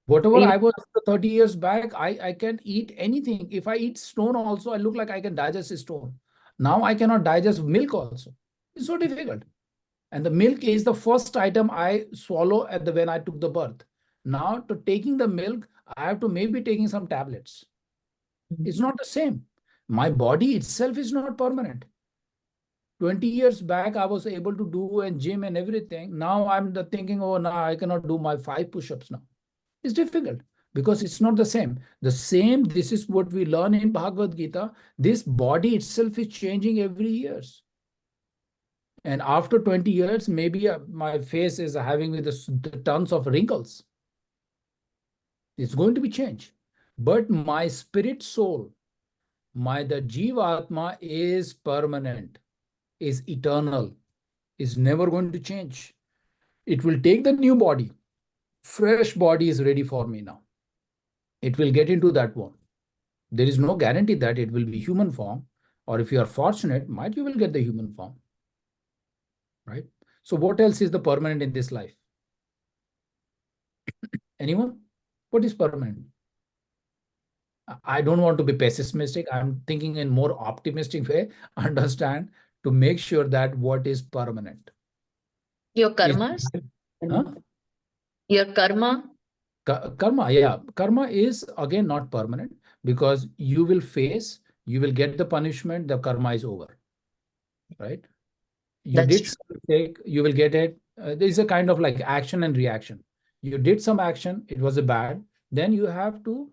A: Whatever
B: Even
A: I was 30 years back, I can eat anything. If I eat stone also, I look like I can digest a stone. Now I cannot digest milk also. It's so difficult. And the milk is the first item I swallow at when I took the birth. Now to taking the milk, I have to maybe taking some tablets. It's not the same. My body itself is not permanent. 20 years back, I was able to do and gym and everything. Now I'm thinking, oh, now I cannot do my 5 push-ups now. It's difficult because it's not the same. The same, this is what we learn in Bhagavad Gita. This body itself is changing every years. And after 20 years, maybe my face is having with the tons of wrinkles. It's going to be changed. But my spirit soul, the Jivatma is permanent, is eternal, is never going to change. It will take the new body. Fresh body is ready for me now. It will get into that one. There is no guarantee that it will be human form, or if you are fortunate, might you will get the human form. Right? So what else is the permanent in this life? Anyone? What is permanent? I don't want to be pessimistic. I'm thinking in more optimistic way. Understand to make sure that what is permanent.
B: Your
A: Is,
B: karmas,
A: huh?
B: your karma,
A: Karma, yeah. Karma is again not permanent because you will face, you will get the punishment, the karma is over. Right? You
B: that's
A: did
B: true.
A: some mistake, you will get it. There is a kind of like action and reaction. You did some action, it was a bad, then you have to,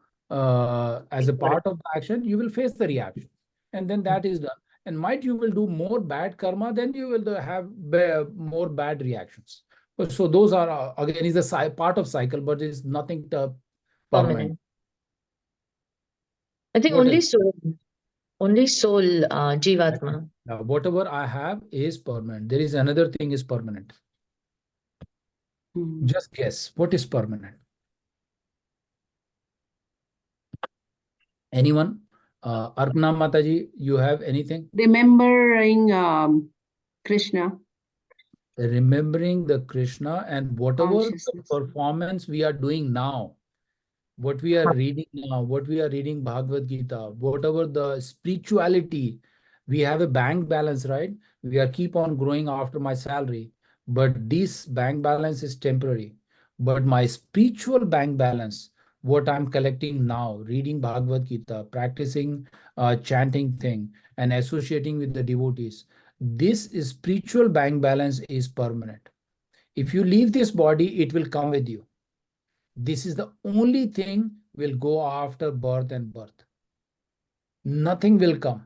A: as a part of the action, you will face the reaction. And then that is done. And might you will do more bad karma, then you will have more bad reactions. So those are, again, is a part of cycle, but it's nothing permanent.
B: Permanent. I think
A: What
B: only
A: else?
B: soul, Jivatma.
A: Now, whatever I have is permanent. There is another thing is permanent.
D: Hmm.
A: Just guess, what is permanent? Anyone? Arpana Mataji, you have anything?
D: Remembering Krishna,
A: Remembering the Krishna and whatever the
D: consciousness.
A: performance we are doing now, what we are reading now, what we are reading Bhagavad Gita, whatever the spirituality, we have a bank balance, right? We are keep on growing after my salary, but this bank balance is temporary. But my spiritual bank balance, what I'm collecting now, reading Bhagavad Gita, practicing chanting thing, and associating with the devotees, this is spiritual bank balance is permanent. If you leave this body, it will come with you. This is the only thing will go after birth and birth. Nothing will come.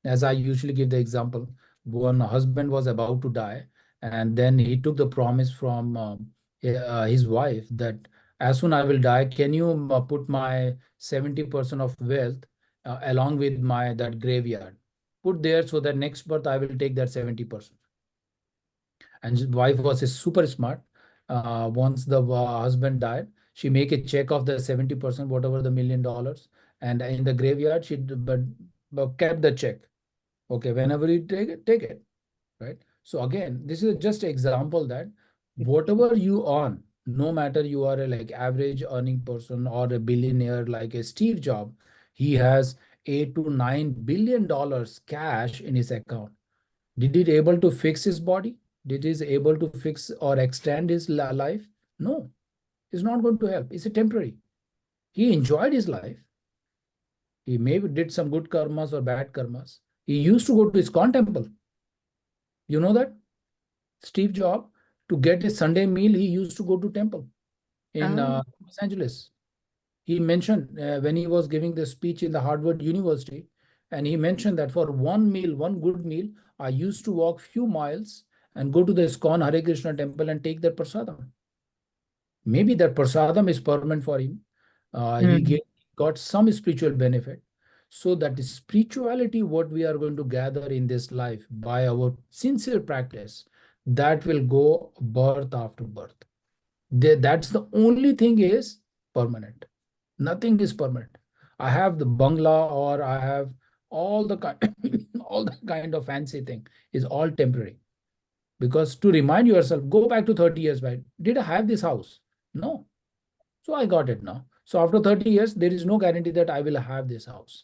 A: As I usually give the example, one husband was about to die, and then he took the promise from his wife that as soon I will die, can you put my 70% of wealth along with my that graveyard? Put there so that next birth I will take that 70%. And his wife was super smart. Once the husband died, she make a check of the 70%, whatever the $1 million, and in the graveyard she but kept the check. Okay, whenever you take it, right? So again, this is just an example that whatever you earn, no matter you are a like average earning person or a billionaire like a Steve Jobs, he has $8 to $9 billion cash in his account. Did he able to fix his body? Did he is able to fix or extend his life? No, it's not going to help. It's a temporary. He enjoyed his life. He maybe did some good karmas or bad karmas. He used to go to ISKCON temple. You know that? Steve Jobs, to get his Sunday meal, he used to go to temple in
B: Ah,
A: Los Angeles. He mentioned when he was giving the speech in the Harvard University, and he mentioned that for one meal, one good meal, I used to walk few miles and go to the ISKCON Hare Krishna temple and take that prasadam. Maybe that prasadam is permanent for him.
B: hmm.
A: Got some spiritual benefit. So that is spirituality, what we are going to gather in this life by our sincere practice, that will go birth after birth. That's the only thing is permanent. Nothing is permanent. I have the bungalow or I have all the all the kind of fancy thing is all temporary. Because to remind yourself, go back to 30 years back. Did I have this house? No. So I got it now. So after 30 years, there is no guarantee that I will have this house.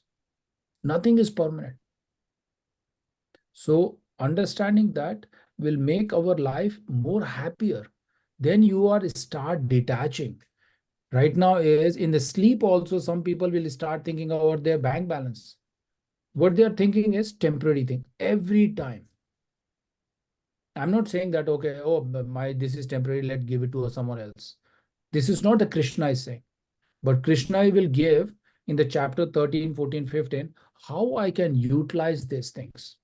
A: Nothing is permanent. So understanding that will make our life more happier. Then you are start detaching. right now is in the sleep also, some people will start thinking about their bank balance. What they are thinking is temporary thing every time. I'm not saying that, okay, oh, this is temporary, let's give it to someone else. This is not the Krishna is saying. But Krishna will give in the chapter 13, 14, 15, how I can utilize these things,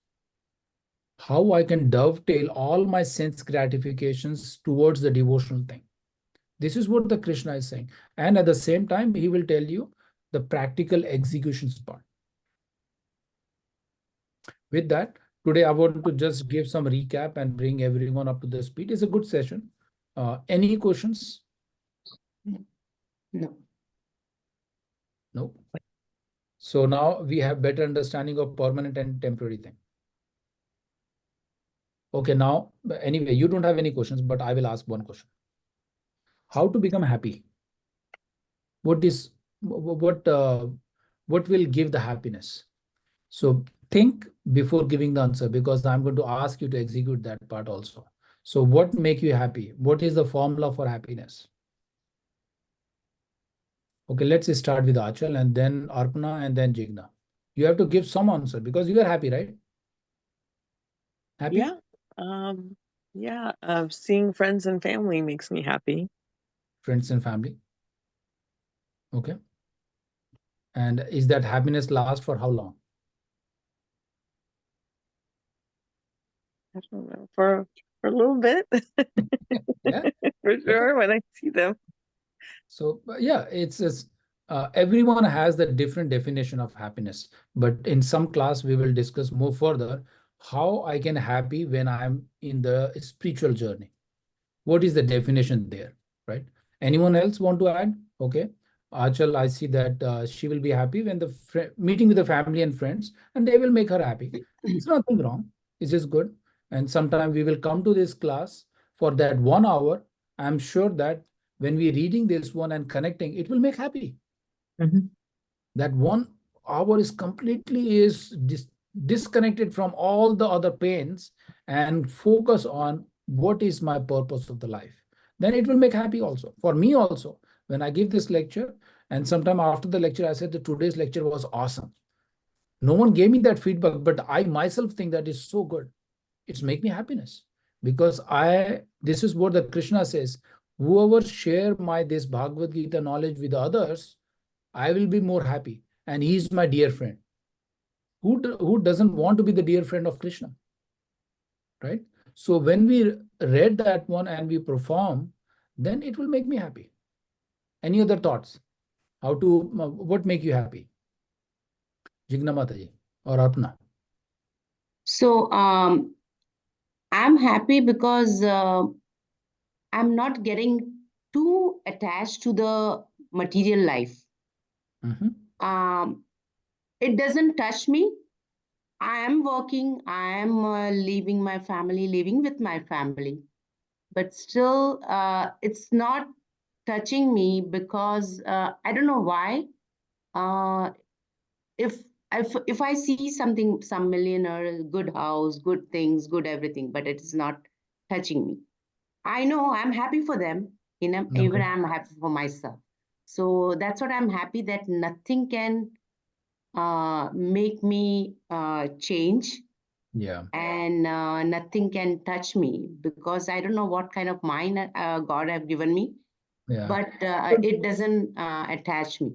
A: how I can dovetail all my sense gratifications towards the devotional thing. This is what the Krishna is saying. And at the same time, he will tell you the practical executions part. With that, today I want to just give some recap and bring everyone up to the speed. It's a good session. Any questions?
D: No.
A: No. So now we have better understanding of permanent and temporary thing. Okay, now, anyway, you don't have any questions, but I will ask one question. How to become happy? What will give the happiness? So think before giving the answer, because I'm going to ask you to execute that part also. So what make you happy? What is the formula for happiness? Okay, let's start with Achal and then Arpana and then Jigna. You have to give some answer because you are happy, right? Happy?
C: Yeah. Yeah. Seeing friends and family makes me happy.
A: Friends and family. Okay. And is that happiness last for how long?
C: I don't know, for a little bit.
A: Yeah.
C: For sure, when I see them.
A: So yeah, it's everyone has the different definition of happiness. But in some class, we will discuss more further how I can happy when I'm in the spiritual journey. What is the definition there, right? Anyone else want to add? Okay. Achal, I see that she will be happy when the meeting with the family and friends, and they will make her happy. It's nothing wrong. It's just good. And sometime we will come to this class for that 1 hour. I'm sure that when we reading this one and connecting, it will make happy. That 1 hour is completely disconnected from all the other pains and focus on what is my purpose of the life. Then it will make happy also. For me also, when I give this lecture, and sometime after the lecture, I said that today's lecture was awesome. No one gave me that feedback, but I myself think that is so good. It's make me happiness because this is what the Krishna says. Whoever share this Bhagavad Gita knowledge with others, I will be more happy. And he is my dear friend. Who doesn't want to be the dear friend of Krishna? Right? So when we read that one and we perform, then it will make me happy. Any other thoughts? What make you happy? Jigna Mataji or Apna?
D: So I'm happy because I'm not getting too attached to the material life. It doesn't touch me. I am working, I am leaving my family, living with my family. But still, it's not touching me because I don't know why. If if I see something, some millionaire, good house, good things, good everything, but it is not touching me. I know I'm happy for them, even I'm happy for myself. So that's what I'm happy that nothing can make me change.
A: Yeah.
D: And nothing can touch me because I don't know what kind of mind God have given me,
A: Yeah.
D: but it doesn't attach me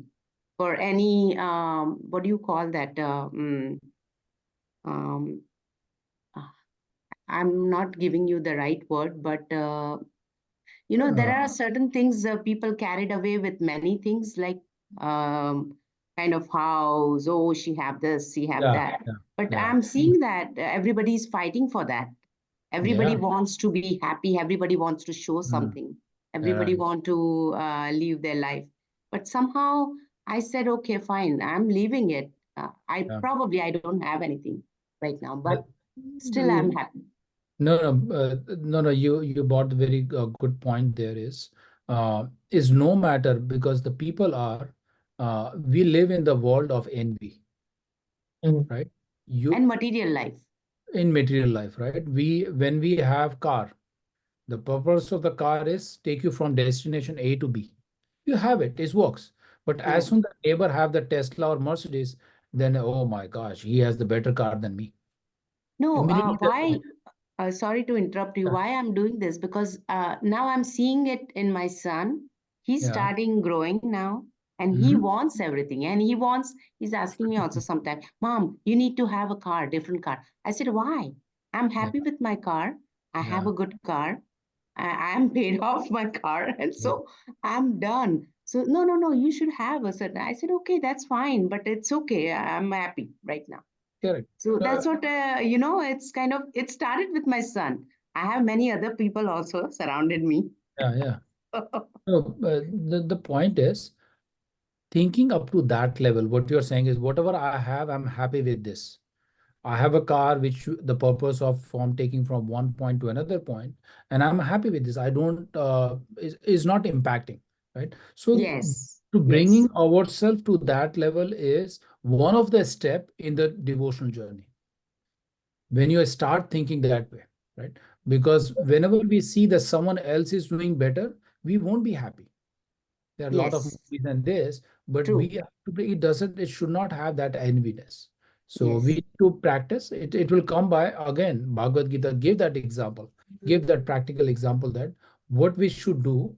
D: for any, what do you call that? Um, I'm not giving you the right word, but there are certain things people carried away with many things like kind of house. Oh, she have this, she have that. But I'm seeing that everybody's fighting for that. Everybody wants to be happy. Everybody wants to show something. Everybody want to live their life. But somehow I said, okay, fine, I'm leaving it. I don't have anything right now, but still I'm happy.
A: No. You brought a very good point. There is no matter because the people are we live in the world of envy, right?
D: And material life.
A: In material life, right? When we have car, the purpose of the car is take you from destination A to B. You have it, it works. But as
D: Yeah.
A: soon as the neighbor have the Tesla or Mercedes, then oh my gosh, he has the better car than me.
D: No,
A: Immediately,
D: why? Sorry to interrupt you.
A: yeah.
D: Why I'm doing this? Because now I'm seeing it in my son. He's
A: Yeah.
D: starting growing now, and he
A: Mhm.
D: wants everything. And he's asking me also sometimes, Mom, you need to have a car, different car. I said, why? I'm
A: Yeah.
D: happy with my car. I have
A: Yeah.
D: a good car. I'm paid off my car, and
A: Yeah.
D: so I'm done. So no, no, no, you should have a certain. I said, okay, that's fine, but it's okay. I'm happy right now.
A: Correct.
D: So that's what, it's kind of, it started with my son. I have many other people also surrounded me.
A: Yeah, yeah. No, the point is thinking up to that level. What you're saying is whatever I have, I'm happy with this. I have a car which the purpose of from taking from one point to another point, and I'm happy with this. I don't is not impacting, right? So
D: Yes,
A: to
D: yes,
A: bringing ourselves to that level is one of the step in the devotional journey. When you start thinking that way, right? Because whenever we see that someone else is doing better, we won't be happy. There are a lot of
D: yes,
A: movies and this, but we
D: true.
A: have to it doesn't, it should not have that enviness. So we
D: Yes,
A: need to practice it. It will come by again. Bhagavad Gita give that example, give that practical example that what we should do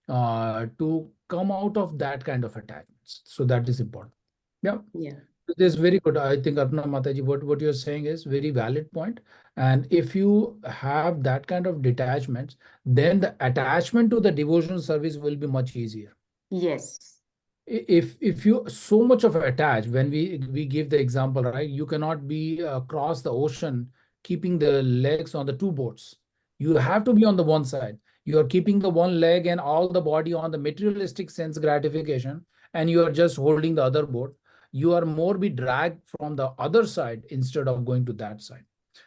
A: to come out of that kind of attachments. So that is important. Yeah.
D: yeah,
A: It is very good. I think Arpana Mataji, what you're saying is very valid point. And if you have that kind of detachments, then the attachment to the devotional service will be much easier.
D: yes,
A: If you so much of attach, when we give the example, right, you cannot be across the ocean keeping the legs on the two boats. You have to be on the one side. You are keeping the one leg and all the body on the materialistic sense gratification, and you are just holding the other boat. You are more be dragged from the other side instead of going to that side.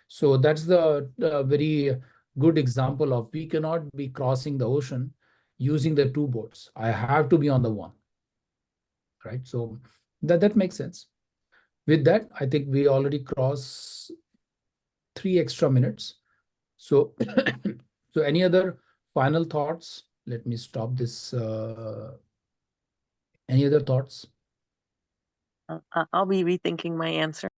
A: So that's the very good example of we cannot be crossing the ocean using the two boats. I have to be on the one, right? So that makes sense. With that, I think we already crossed 3 extra minutes. So so any other final thoughts? Let me stop this. Any other thoughts?
C: I'll be rethinking my answer.